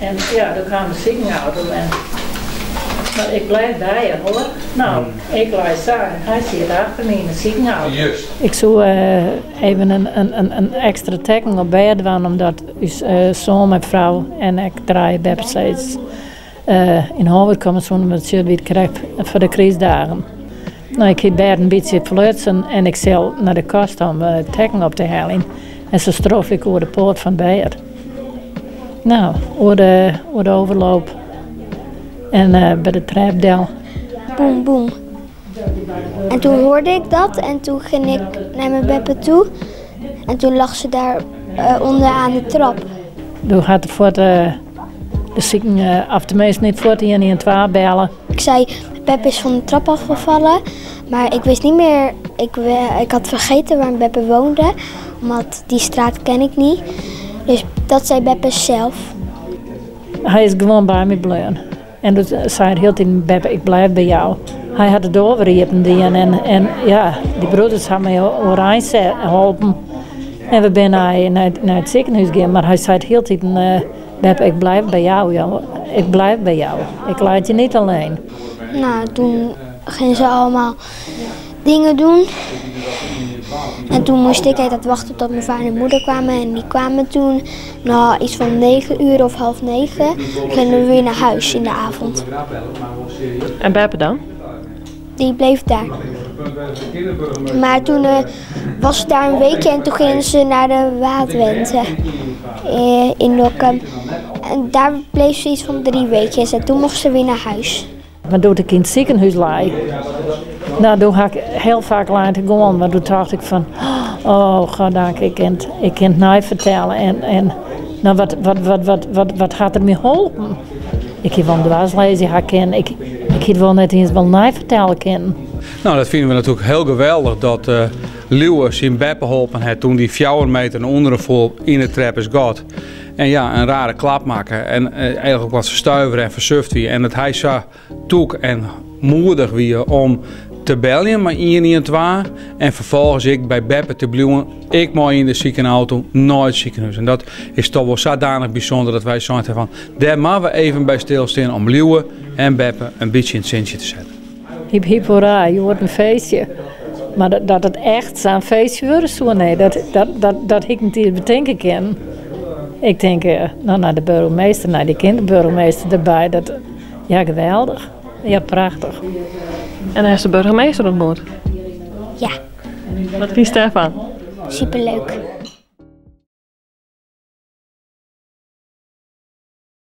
En ja, dan kwam de ziekenauto en maar ik blijf bij je hoor. Nou, ik laat zeggen, hij zit achter me in de ziekenauto. Juist. Ik zou even een extra teken op bed doen, omdat uw zoon en vrouw en ik draaien bij steeds in Howard komen zo'n wat je weer krijgt voor de crisisdagen. Nou, ik heb bed een beetje verlutsen en ik zal naar de kast om teken op te halen. En zo strof ik over de poort van bed. Nou, over de overloop. En bij de trapdel. Boem, boem. En toen hoorde ik dat en toen ging ik naar mijn beppe toe. En toen lag ze daar onderaan de trap. Toen gaat er voor de zieken, of tenminste niet voor de 112 bellen. Ik zei, Beppe is van de trap afgevallen. Maar ik wist niet meer, ik had vergeten waar Beppe woonde. Want die straat ken ik niet. Dus dat zei Beppe zelf. Hij is gewoon bij me blijven. En toen zei hij heel tijd, Beppe, ik blijf bij jou. Hij had het overriepen en ja, die broeders hebben mij oranje geholpen. En we zijn naar het ziekenhuis gegaan, maar hij zei heel tijd, Beppe, ik blijf bij jou, joh. Ik blijf bij jou. Ik laat je niet alleen. Nou, toen gingen ze allemaal dingen doen. En toen moest ik altijd wachten tot mijn vader en moeder kwamen. En die kwamen toen, nou iets van 9 uur of 8:30, gingen we weer naar huis in de avond. En Beppe dan? Die bleef daar. Maar toen was ze daar een weekje en toen gingen ze naar de Waadwente in Dokkum. En daar bleef ze iets van 3 weekjes en toen mocht ze weer naar huis. Maar toen ik in het ziekenhuis lag, nou, toen had ik heel vaak laten gaan. Maar toen dacht ik van, oh goddank, ik kan het nooit vertellen. En nou, wat gaat er me helpen? Ik heb wel dwarslezen herkennen. Ik heb wel net eens wel nooit vertellen kunnen. Nou, dat vinden we natuurlijk heel geweldig dat Liewe zijn Beppe geholpen heeft toen die 4 meter naar onderen vol in de trap is gehad. En ja, een rare klap maken en eigenlijk wat verstuiveren en versuft wie. En dat hij zo toek en moedig wie om te bellen met 112 en vervolgens ik bij Beppe te blijven. Ik mooi in de ziekenauto, nooit ziekenhuis. En dat is toch wel zodanig bijzonder dat wij zo'n van, daar moeten we even bij stilstaan om Liewe en Beppe een beetje in het zintje te zetten. Hip hip hoera, je wordt een feestje. Maar dat het echt zo'n feestje wordt, zo nee, dat ik niet bedenken kan. Ik denk, nou, naar de burgemeester, naar die kinderburgemeester erbij, dat, ja, geweldig. Ja, prachtig. En hij is de burgemeester ontmoet? Ja, Wat kiest daarvan? superleuk.